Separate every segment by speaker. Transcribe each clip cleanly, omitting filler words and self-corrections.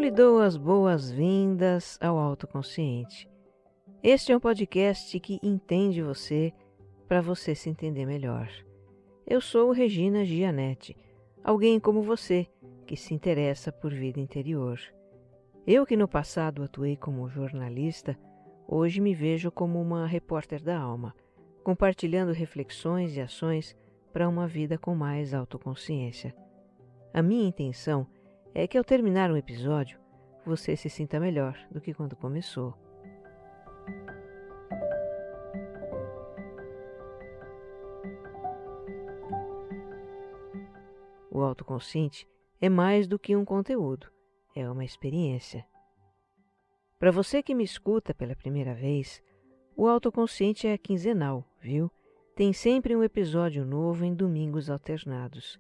Speaker 1: lhe dou as boas-vindas ao Autoconsciente. Este é um podcast que entende você para você se entender melhor. Eu sou Regina Gianetti, alguém como você que se interessa por vida interior. Eu que no passado atuei como jornalista, hoje me vejo como uma repórter da alma, compartilhando reflexões e ações para uma vida com mais autoconsciência. A minha intenção é que ao terminar um episódio, você se sinta melhor do que quando começou. O autoconsciente é mais do que um conteúdo, é uma experiência. Para você que me escuta pela primeira vez, o autoconsciente é quinzenal, viu? Tem sempre um episódio novo em domingos alternados.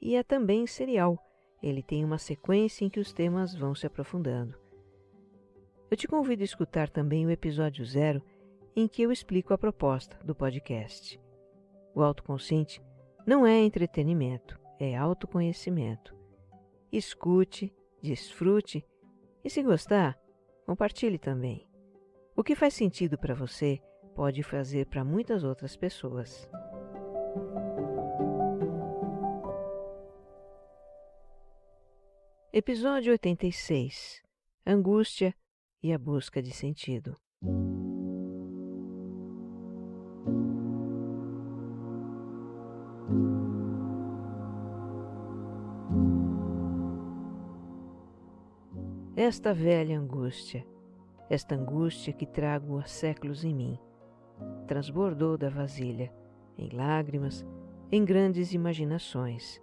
Speaker 1: E é também serial, ele tem uma sequência em que os temas vão se aprofundando. Eu te convido a escutar também o episódio 0, em que eu explico a proposta do podcast. O autoconsciente não é entretenimento, é autoconhecimento. Escute, desfrute e, se gostar, compartilhe também. O que faz sentido para você pode fazer para muitas outras pessoas. Episódio 86. Angústia e a busca de sentido. Esta velha angústia, esta angústia que trago há séculos em mim, transbordou da vasilha, em lágrimas, em grandes imaginações,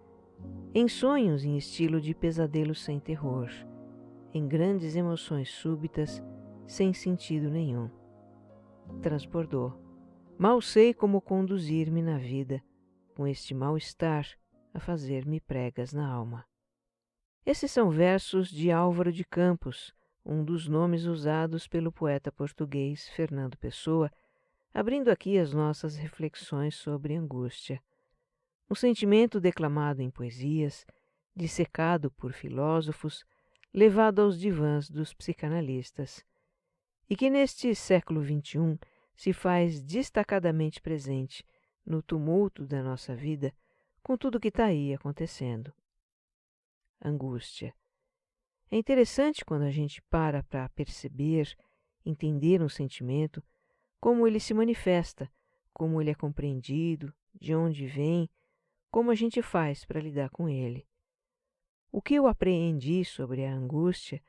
Speaker 1: em sonhos em estilo de pesadelo sem terror, em grandes emoções súbitas, sem sentido nenhum. Transbordou. Mal sei como conduzir-me na vida, com este mal-estar a fazer-me pregas na alma. Esses são versos de Álvaro de Campos, um dos nomes usados pelo poeta português Fernando Pessoa, abrindo aqui as nossas reflexões sobre angústia. Um sentimento declamado em poesias, dissecado por filósofos, levado aos divãs dos psicanalistas, e que neste século XXI se faz destacadamente presente no tumulto da nossa vida com tudo que está aí acontecendo. Angústia. É interessante quando a gente para perceber, entender um sentimento, como ele se manifesta, como ele é compreendido, de onde vem, como a gente faz para lidar com ele. O que eu apreendi sobre a angústia,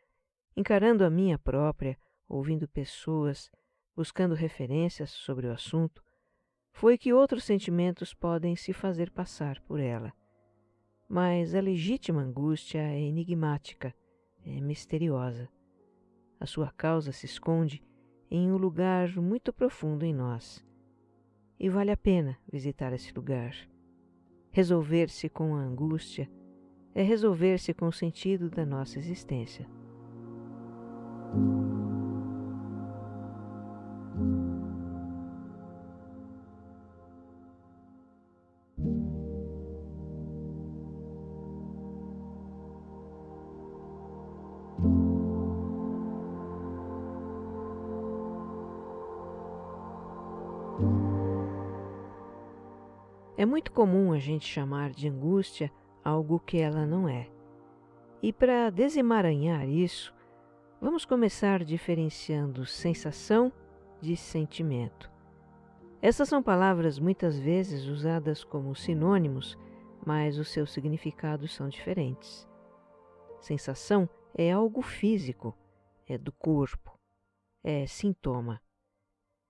Speaker 1: encarando a minha própria, ouvindo pessoas, buscando referências sobre o assunto, foi que outros sentimentos podem se fazer passar por ela. Mas a legítima angústia é enigmática, é misteriosa. A sua causa se esconde em um lugar muito profundo em nós. E vale a pena visitar esse lugar. Resolver-se com a angústia é resolver-se com o sentido da nossa existência. É muito comum a gente chamar de angústia algo que ela não é. E para desemaranhar isso, vamos começar diferenciando sensação de sentimento. Essas são palavras muitas vezes usadas como sinônimos, mas os seus significados são diferentes. Sensação é algo físico, é do corpo, é sintoma.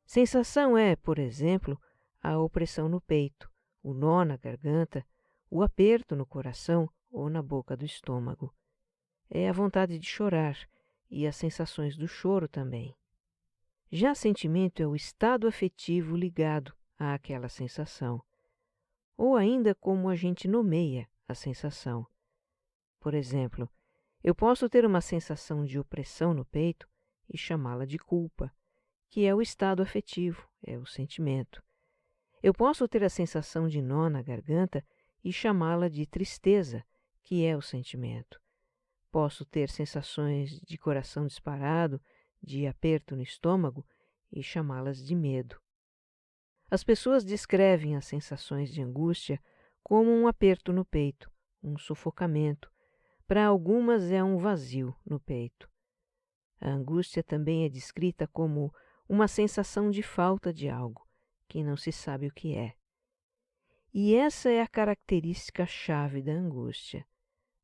Speaker 1: Sensação é, por exemplo, a opressão no peito, o nó na garganta, o aperto no coração ou na boca do estômago. É a vontade de chorar e as sensações do choro também. Já sentimento é o estado afetivo ligado àquela sensação, ou ainda como a gente nomeia a sensação. Por exemplo, eu posso ter uma sensação de opressão no peito e chamá-la de culpa, que é o estado afetivo, é o sentimento. Eu posso ter a sensação de nó na garganta e chamá-la de tristeza, que é o sentimento. Posso ter sensações de coração disparado, de aperto no estômago e chamá-las de medo. As pessoas descrevem as sensações de angústia como um aperto no peito, um sufocamento. Para algumas é um vazio no peito. A angústia também é descrita como uma sensação de falta de algo, que não se sabe o que é. E essa é a característica chave da angústia.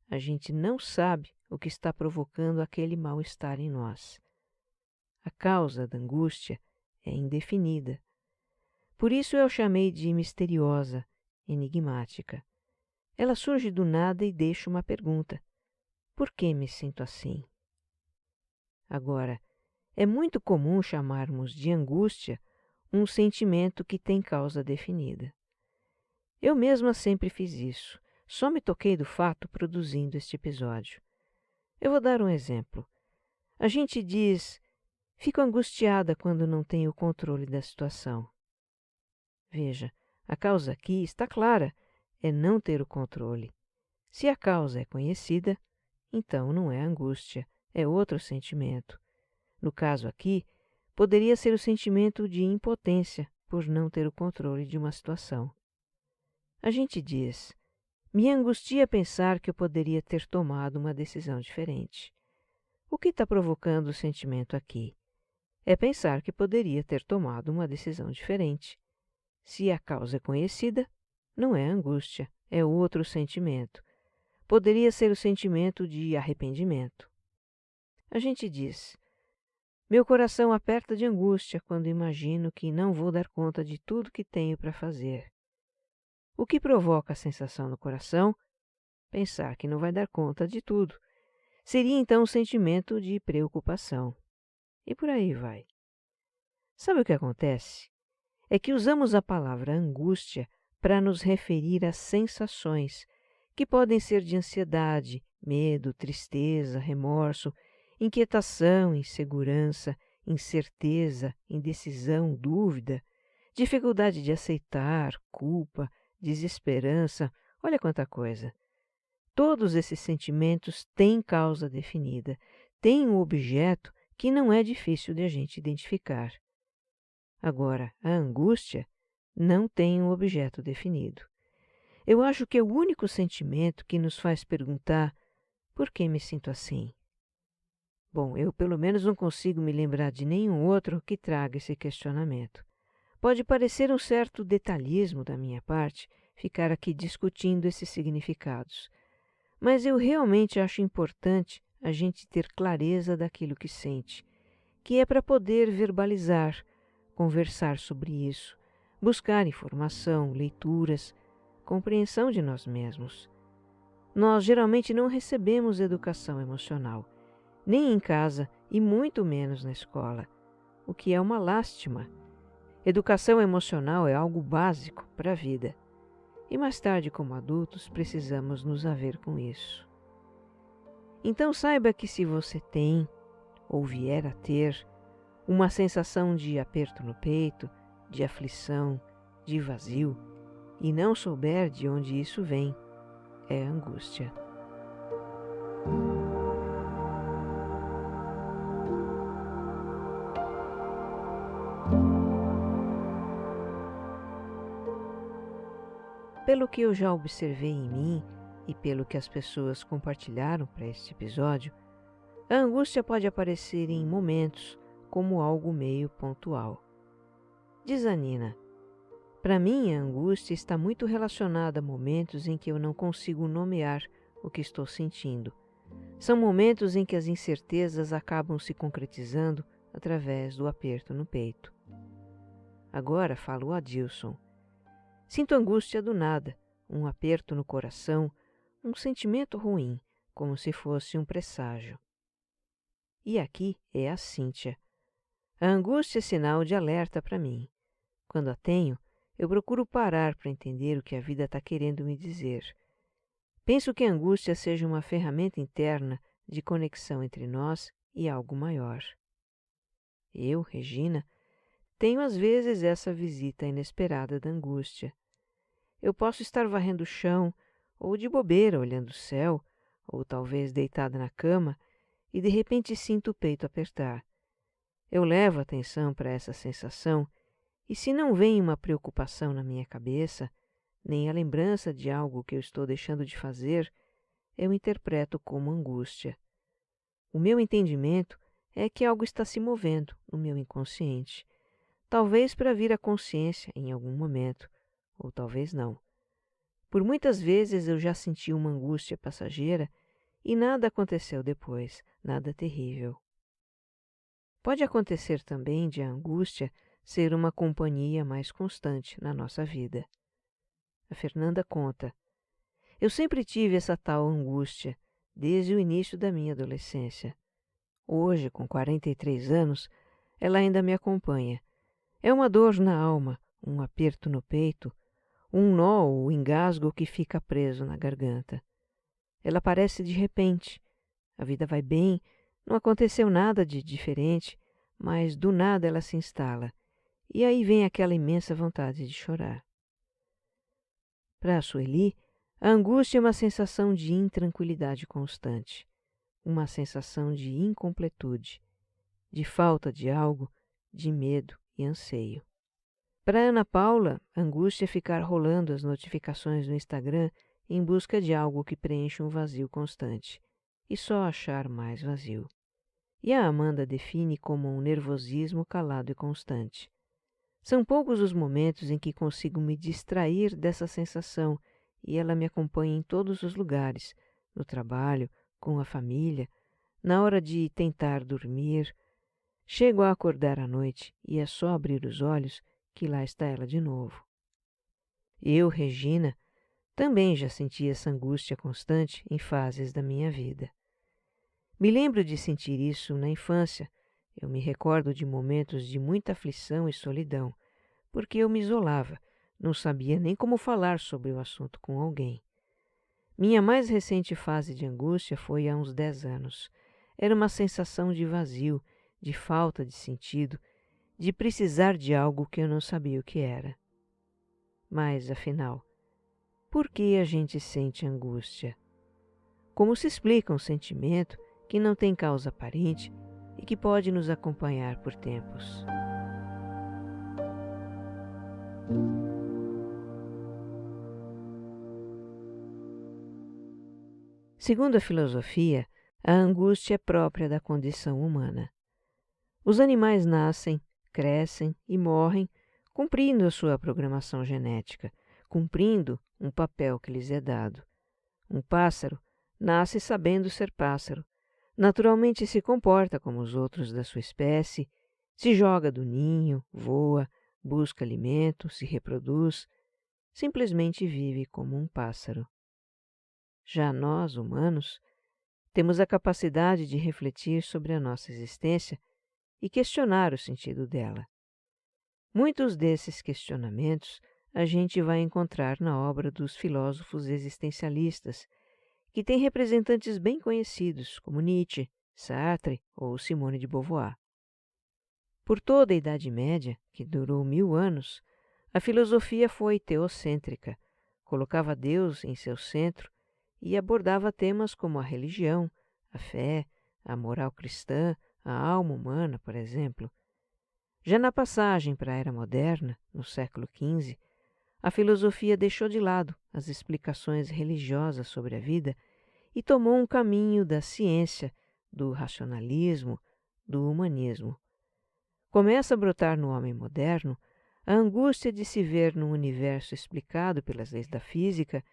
Speaker 1: A gente não sabe o que está provocando aquele mal-estar em nós. A causa da angústia é indefinida. Por isso eu chamei de misteriosa, enigmática. Ela surge do nada e deixa uma pergunta: por que me sinto assim? Agora, é muito comum chamarmos de angústia um sentimento que tem causa definida. Eu mesma sempre fiz isso, só me toquei do fato produzindo este episódio. Eu vou dar um exemplo. A gente diz: fico angustiada quando não tenho o controle da situação. Veja, a causa aqui está clara, é não ter o controle. Se a causa é conhecida, então não é angústia, é outro sentimento. No caso aqui, poderia ser o sentimento de impotência por não ter o controle de uma situação. A gente diz: me angustia pensar que eu poderia ter tomado uma decisão diferente. O que está provocando o sentimento aqui? É pensar que poderia ter tomado uma decisão diferente. Se a causa é conhecida, não é angústia, é outro sentimento. Poderia ser o sentimento de arrependimento. A gente diz: meu coração aperta de angústia quando imagino que não vou dar conta de tudo que tenho para fazer. O que provoca a sensação no coração? Pensar que não vai dar conta de tudo. Seria então um sentimento de preocupação. E por aí vai. Sabe o que acontece? É que usamos a palavra angústia para nos referir a sensações que podem ser de ansiedade, medo, tristeza, remorso, inquietação, insegurança, incerteza, indecisão, dúvida, dificuldade de aceitar, culpa, desesperança, olha quanta coisa. Todos esses sentimentos têm causa definida, têm um objeto que não é difícil de a gente identificar. Agora, a angústia não tem um objeto definido. Eu acho que é o único sentimento que nos faz perguntar: por que me sinto assim? Bom, eu pelo menos não consigo me lembrar de nenhum outro que traga esse questionamento. Pode parecer um certo detalhismo da minha parte ficar aqui discutindo esses significados, mas eu realmente acho importante a gente ter clareza daquilo que sente, que é para poder verbalizar, conversar sobre isso, buscar informação, leituras, compreensão de nós mesmos. Nós geralmente não recebemos educação emocional, nem em casa e muito menos na escola, o que é uma lástima. Educação emocional é algo básico para a vida. E mais tarde, como adultos, precisamos nos haver com isso. Então saiba que se você tem, ou vier a ter, uma sensação de aperto no peito, de aflição, de vazio, e não souber de onde isso vem, é angústia. Pelo que eu já observei em mim e pelo que as pessoas compartilharam para este episódio, a angústia pode aparecer em momentos como algo meio pontual. Diz a Nina: para mim, a angústia está muito relacionada a momentos em que eu não consigo nomear o que estou sentindo. São momentos em que as incertezas acabam se concretizando através do aperto no peito. Agora fala o Adilson. Sinto angústia do nada, um aperto no coração, um sentimento ruim, como se fosse um presságio. E aqui é a Cíntia. A angústia é sinal de alerta para mim. Quando a tenho, eu procuro parar para entender o que a vida está querendo me dizer. Penso que a angústia seja uma ferramenta interna de conexão entre nós e algo maior. Eu, Regina, tenho às vezes essa visita inesperada da angústia. Eu posso estar varrendo o chão, ou de bobeira olhando o céu, ou talvez deitada na cama, e de repente sinto o peito apertar. Eu levo atenção para essa sensação, e se não vem uma preocupação na minha cabeça, nem a lembrança de algo que eu estou deixando de fazer, eu interpreto como angústia. O meu entendimento é que algo está se movendo no meu inconsciente, talvez para vir à consciência em algum momento, ou talvez não. Por muitas vezes eu já senti uma angústia passageira e nada aconteceu depois, nada terrível. Pode acontecer também de a angústia ser uma companhia mais constante na nossa vida. A Fernanda conta: eu sempre tive essa tal angústia, desde o início da minha adolescência. Hoje, com 43 anos, ela ainda me acompanha. É uma dor na alma, um aperto no peito, um nó ou engasgo que fica preso na garganta. Ela aparece de repente. A vida vai bem, não aconteceu nada de diferente, mas do nada ela se instala. E aí vem aquela imensa vontade de chorar. Para a Sueli, a angústia é uma sensação de intranquilidade constante, uma sensação de incompletude, de falta de algo, de medo e anseio. Para Ana Paula, a angústia é ficar rolando as notificações no Instagram em busca de algo que preencha um vazio constante, e só achar mais vazio. E a Amanda define como um nervosismo calado e constante. São poucos os momentos em que consigo me distrair dessa sensação e ela me acompanha em todos os lugares, no trabalho, com a família, na hora de tentar dormir. Chego a acordar à noite e é só abrir os olhos que lá está ela de novo. Eu, Regina, também já senti essa angústia constante em fases da minha vida. Me lembro de sentir isso na infância. Eu me recordo de momentos de muita aflição e solidão, porque eu me isolava, não sabia nem como falar sobre o assunto com alguém. Minha mais recente fase de angústia foi há uns 10 anos. Era uma sensação de vazio, de falta de sentido, de precisar de algo que eu não sabia o que era. Mas, afinal, por que a gente sente angústia? Como se explica um sentimento que não tem causa aparente e que pode nos acompanhar por tempos? Segundo a filosofia, a angústia é própria da condição humana. Os animais nascem, crescem e morrem cumprindo a sua programação genética, cumprindo um papel que lhes é dado. Um pássaro nasce sabendo ser pássaro, naturalmente se comporta como os outros da sua espécie, se joga do ninho, voa, busca alimento, se reproduz, simplesmente vive como um pássaro. Já nós, humanos, temos a capacidade de refletir sobre a nossa existência e questionar o sentido dela. Muitos desses questionamentos a gente vai encontrar na obra dos filósofos existencialistas, que têm representantes bem conhecidos como Nietzsche, Sartre ou Simone de Beauvoir. Por toda a Idade Média, que durou 1000 anos, a filosofia foi teocêntrica, colocava Deus em seu centro e abordava temas como a religião, a fé, a moral cristã, a alma humana, por exemplo. Já na passagem para a Era Moderna, no século XV, a filosofia deixou de lado as explicações religiosas sobre a vida e tomou um caminho da ciência, do racionalismo, do humanismo. Começa a brotar no homem moderno a angústia de se ver num universo explicado pelas leis da física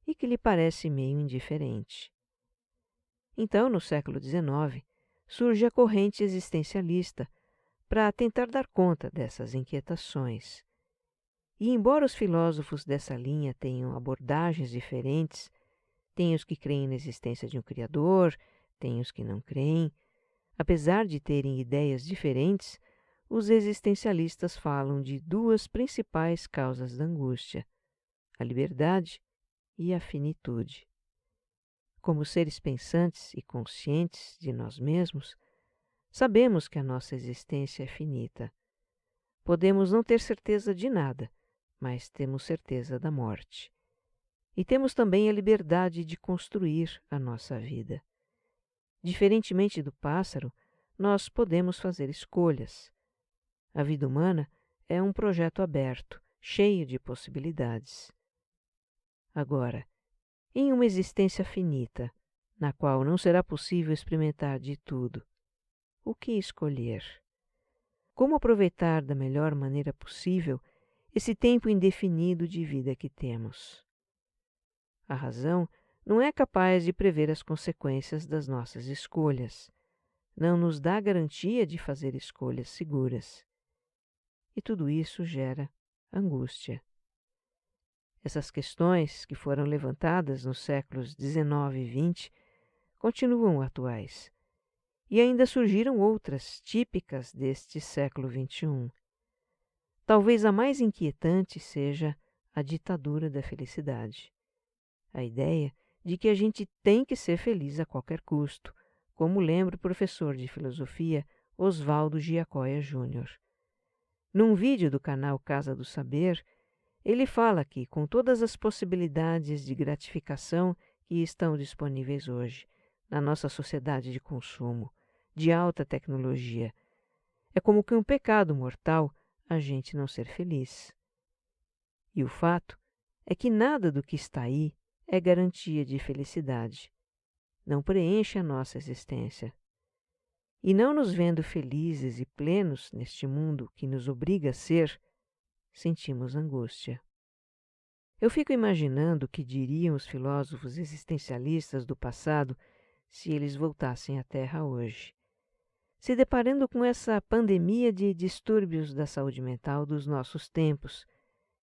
Speaker 1: e que lhe parece meio indiferente. Então, no século XIX, surge a corrente existencialista para tentar dar conta dessas inquietações. E embora os filósofos dessa linha tenham abordagens diferentes, tem os que creem na existência de um Criador, tem os que não creem, apesar de terem ideias diferentes, os existencialistas falam de duas principais causas da angústia: a liberdade e a finitude. Como seres pensantes e conscientes de nós mesmos, sabemos que a nossa existência é finita. Podemos não ter certeza de nada, mas temos certeza da morte. E temos também a liberdade de construir a nossa vida. Diferentemente do pássaro, nós podemos fazer escolhas. A vida humana é um projeto aberto, cheio de possibilidades. Agora, em uma existência finita, na qual não será possível experimentar de tudo, o que escolher? Como aproveitar da melhor maneira possível esse tempo indefinido de vida que temos? A razão não é capaz de prever as consequências das nossas escolhas. Não nos dá garantia de fazer escolhas seguras. E tudo isso gera angústia. Essas questões, que foram levantadas nos séculos XIX e XX, continuam atuais. E ainda surgiram outras, típicas deste século XXI. Talvez a mais inquietante seja a ditadura da felicidade. A ideia de que a gente tem que ser feliz a qualquer custo, como lembra o professor de filosofia Oswaldo Giacoia Júnior. Num vídeo do canal Casa do Saber, ele fala que, com todas as possibilidades de gratificação que estão disponíveis hoje na nossa sociedade de consumo, de alta tecnologia, é como que um pecado mortal a gente não ser feliz. E o fato é que nada do que está aí é garantia de felicidade. Não preenche a nossa existência. E não nos vendo felizes e plenos neste mundo que nos obriga a ser, sentimos angústia. Eu fico imaginando o que diriam os filósofos existencialistas do passado se eles voltassem à Terra hoje, se deparando com essa pandemia de distúrbios da saúde mental dos nossos tempos,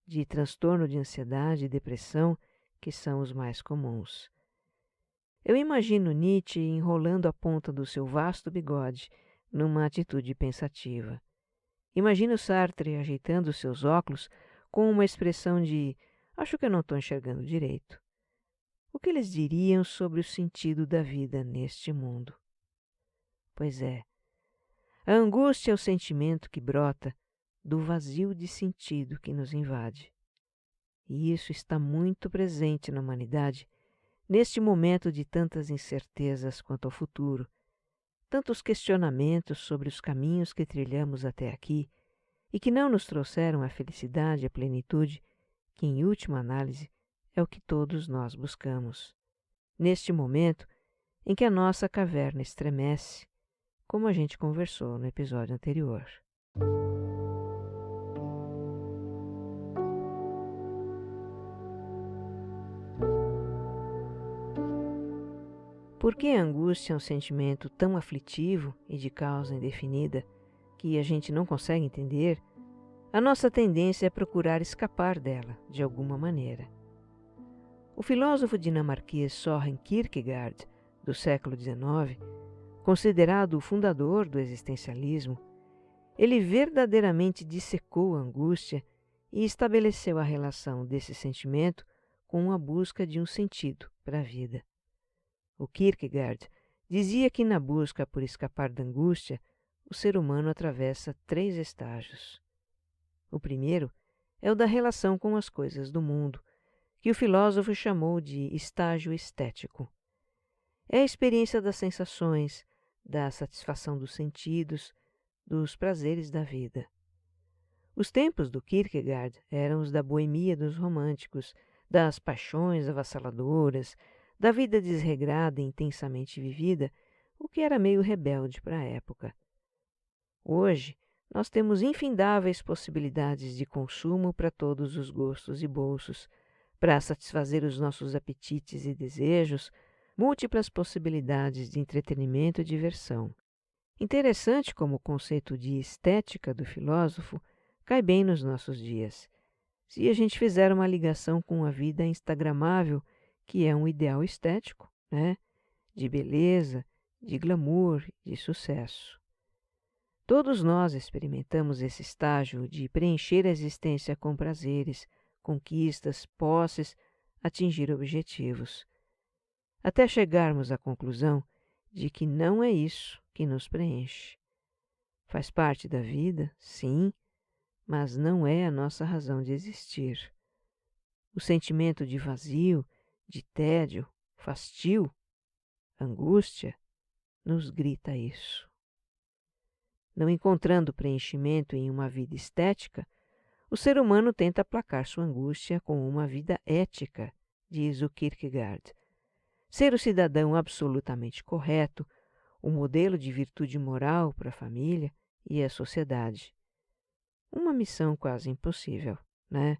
Speaker 1: de transtorno de ansiedade e depressão, que são os mais comuns. Eu imagino Nietzsche enrolando a ponta do seu vasto bigode numa atitude pensativa. Imagino Sartre ajeitando seus óculos com uma expressão de "acho que eu não estou enxergando direito". O que eles diriam sobre o sentido da vida neste mundo? Pois é, a angústia é o sentimento que brota do vazio de sentido que nos invade. E isso está muito presente na humanidade neste momento de tantas incertezas quanto ao futuro, tantos questionamentos sobre os caminhos que trilhamos até aqui e que não nos trouxeram a felicidade e a plenitude, que em última análise é o que todos nós buscamos. Neste momento em que a nossa caverna estremece, como a gente conversou no episódio anterior. Por que a angústia é um sentimento tão aflitivo e de causa indefinida que a gente não consegue entender? A nossa tendência é procurar escapar dela, de alguma maneira. O filósofo dinamarquês Søren Kierkegaard, do século XIX, considerado o fundador do existencialismo, ele verdadeiramente dissecou a angústia e estabeleceu a relação desse sentimento com a busca de um sentido para a vida. O Kierkegaard dizia que na busca por escapar da angústia, o ser humano atravessa 3 estágios. O primeiro é o da relação com as coisas do mundo, que o filósofo chamou de estágio estético. É a experiência das sensações, da satisfação dos sentidos, dos prazeres da vida. Os tempos do Kierkegaard eram os da boemia dos românticos, das paixões avassaladoras, da vida desregrada e intensamente vivida, o que era meio rebelde para a época. Hoje, nós temos infindáveis possibilidades de consumo para todos os gostos e bolsos, para satisfazer os nossos apetites e desejos, múltiplas possibilidades de entretenimento e diversão. Interessante como o conceito de estética do filósofo cai bem nos nossos dias, se a gente fizer uma ligação com a vida instagramável, que é um ideal estético, né? De beleza, de glamour, de sucesso. Todos nós experimentamos esse estágio de preencher a existência com prazeres, conquistas, posses, atingir objetivos, até chegarmos à conclusão de que não é isso que nos preenche. Faz parte da vida, sim, mas não é a nossa razão de existir. O sentimento de vazio, de tédio, fastio, angústia, nos grita isso. Não encontrando preenchimento em uma vida estética, o ser humano tenta aplacar sua angústia com uma vida ética, diz o Kierkegaard. Ser o cidadão absolutamente correto, o modelo de virtude moral para a família e a sociedade. Uma missão quase impossível, né?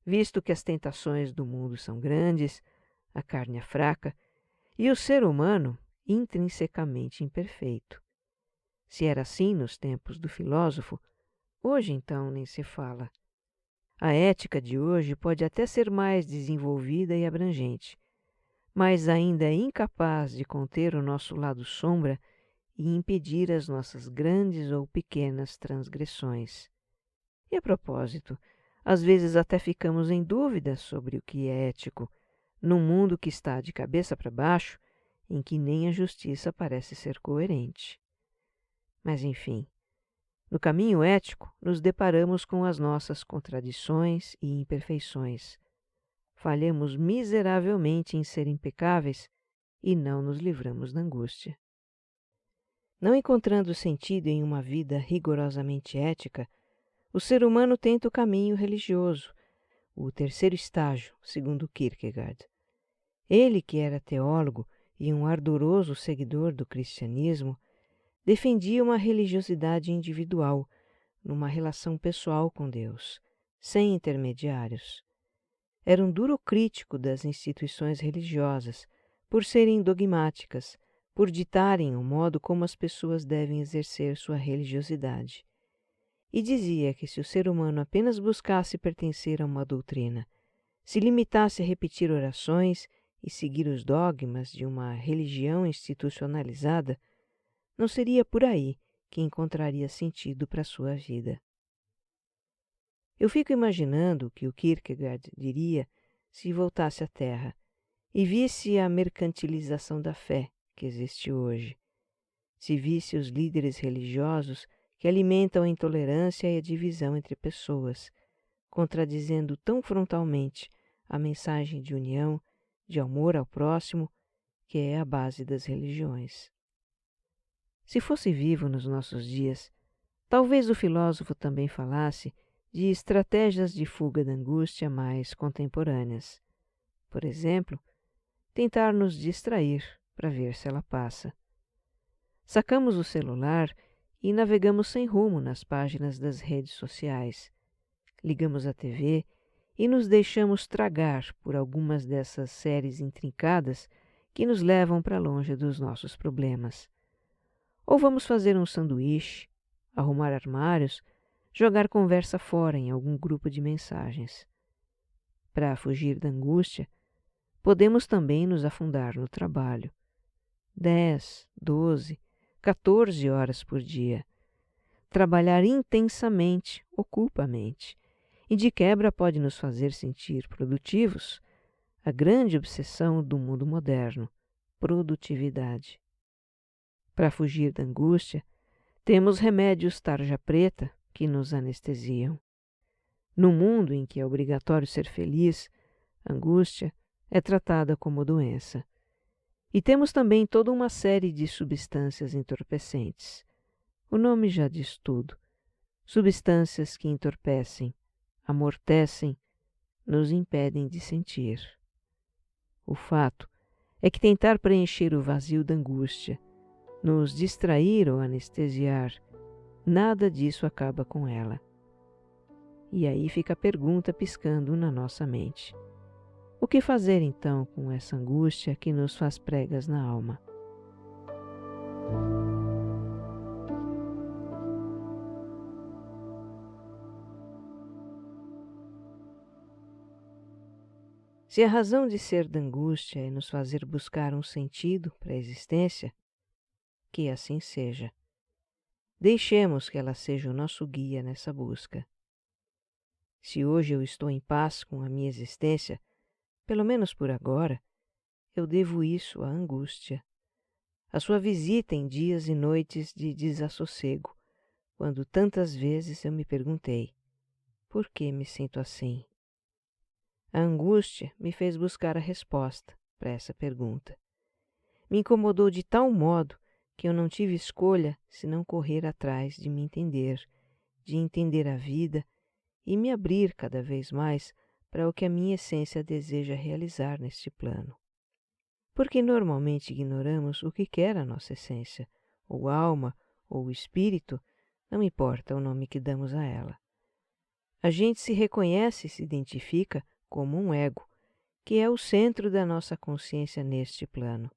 Speaker 1: Visto que as tentações do mundo são grandes, a carne é fraca e o ser humano intrinsecamente imperfeito. Se era assim nos tempos do filósofo, hoje então nem se fala. A ética de hoje pode até ser mais desenvolvida e abrangente, mas ainda é incapaz de conter o nosso lado sombra e impedir as nossas grandes ou pequenas transgressões. E a propósito, às vezes até ficamos em dúvida sobre o que é ético, num mundo que está de cabeça para baixo, em que nem a justiça parece ser coerente. Mas enfim, no caminho ético nos deparamos com as nossas contradições e imperfeições. Falhamos miseravelmente em ser impecáveis e não nos livramos da angústia. Não encontrando sentido em uma vida rigorosamente ética, o ser humano tenta o caminho religioso, o terceiro estágio, segundo Kierkegaard. Ele, que era teólogo e um ardoroso seguidor do cristianismo, defendia uma religiosidade individual, numa relação pessoal com Deus, sem intermediários. Era um duro crítico das instituições religiosas, por serem dogmáticas, por ditarem o modo como as pessoas devem exercer sua religiosidade. E dizia que se o ser humano apenas buscasse pertencer a uma doutrina, se limitasse a repetir orações e seguir os dogmas de uma religião institucionalizada, não seria por aí que encontraria sentido para sua vida. Eu fico imaginando o que o Kierkegaard diria se voltasse à Terra e visse a mercantilização da fé que existe hoje, se visse os líderes religiosos que alimentam a intolerância e a divisão entre pessoas, contradizendo tão frontalmente a mensagem de união, de amor ao próximo, que é a base das religiões. Se fosse vivo nos nossos dias, talvez o filósofo também falasse de estratégias de fuga da angústia mais contemporâneas. Por exemplo, tentar nos distrair para ver se ela passa. Sacamos o celular e navegamos sem rumo nas páginas das redes sociais. Ligamos a TV e nos deixamos tragar por algumas dessas séries intrincadas que nos levam para longe dos nossos problemas. Ou vamos fazer um sanduíche, arrumar armários, jogar conversa fora em algum grupo de mensagens. Para fugir da angústia, podemos também nos afundar no trabalho. 10, 12, 14 horas por dia. Trabalhar intensamente ocupa a mente e de quebra pode nos fazer sentir produtivos. A grande obsessão do mundo moderno, produtividade. Para fugir da angústia, temos remédios tarja preta que nos anestesiam. No mundo em que é obrigatório ser feliz, a angústia é tratada como doença. E temos também toda uma série de substâncias entorpecentes. O nome já diz tudo. Substâncias que entorpecem, amortecem, nos impedem de sentir. O fato é que tentar preencher o vazio da angústia, nos distrair ou anestesiar, nada disso acaba com ela. E aí fica a pergunta piscando na nossa mente. O que fazer então com essa angústia que nos faz pregas na alma? Se a razão de ser da angústia é nos fazer buscar um sentido para a existência, que assim seja. Deixemos que ela seja o nosso guia nessa busca. Se hoje eu estou em paz com a minha existência, pelo menos por agora, eu devo isso à angústia. A sua visita em dias e noites de desassossego, quando tantas vezes eu me perguntei, por que me sinto assim? A angústia me fez buscar a resposta para essa pergunta. Me incomodou de tal modo que eu não tive escolha senão correr atrás de me entender, de entender a vida e me abrir cada vez mais para o que a minha essência deseja realizar neste plano. Porque normalmente ignoramos o que quer a nossa essência, ou alma, ou espírito, não importa o nome que damos a ela. A gente se reconhece e se identifica como um ego, que é o centro da nossa consciência neste plano.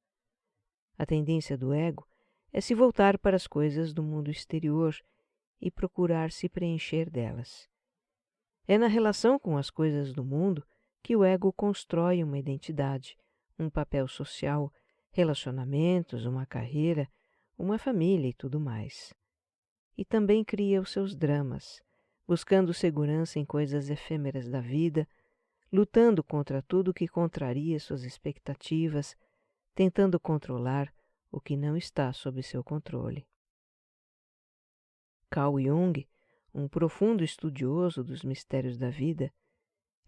Speaker 1: A tendência do ego é se voltar para as coisas do mundo exterior e procurar se preencher delas. É na relação com as coisas do mundo que o ego constrói uma identidade, um papel social, relacionamentos, uma carreira, uma família e tudo mais. E também cria os seus dramas, buscando segurança em coisas efêmeras da vida, lutando contra tudo que contraria suas expectativas, tentando controlar o que não está sob seu controle. Carl Jung, um profundo estudioso dos mistérios da vida,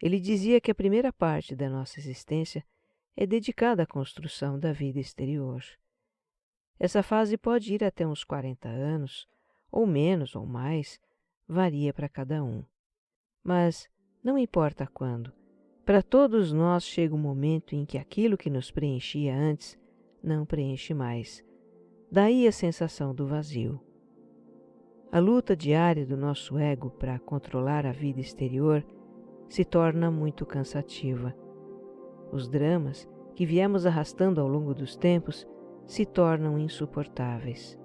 Speaker 1: ele dizia que a primeira parte da nossa existência é dedicada à construção da vida exterior. Essa fase pode ir até uns 40 anos, ou menos ou mais, varia para cada um. Mas, não importa quando, para todos nós chega um momento em que aquilo que nos preenchia antes não preenche mais. Daí a sensação do vazio. A luta diária do nosso ego para controlar a vida exterior se torna muito cansativa. Os dramas que viemos arrastando ao longo dos tempos se tornam insuportáveis.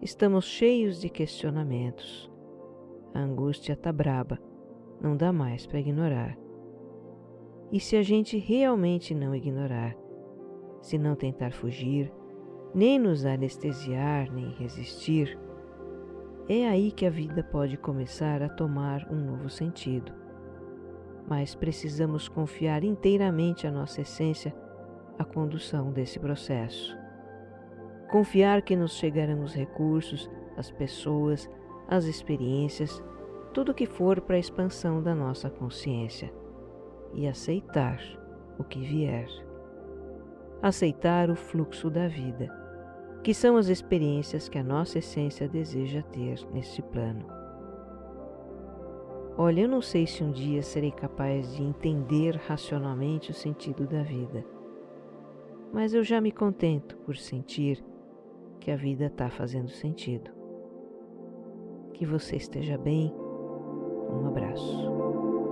Speaker 1: Estamos cheios de questionamentos. A angústia está braba, não dá mais para ignorar. E se a gente realmente não ignorar, se não tentar fugir, nem nos anestesiar, nem resistir, é aí que a vida pode começar a tomar um novo sentido. Mas precisamos confiar inteiramente a nossa essência à condução desse processo. Confiar que nos chegarão os recursos, as pessoas, as experiências, tudo que for para a expansão da nossa consciência. E aceitar o que vier. Aceitar o fluxo da vida, que são as experiências que a nossa essência deseja ter neste plano. Olha, eu não sei se um dia serei capaz de entender racionalmente o sentido da vida, mas eu já me contento por sentir que a vida está fazendo sentido. Que você esteja bem. Um abraço.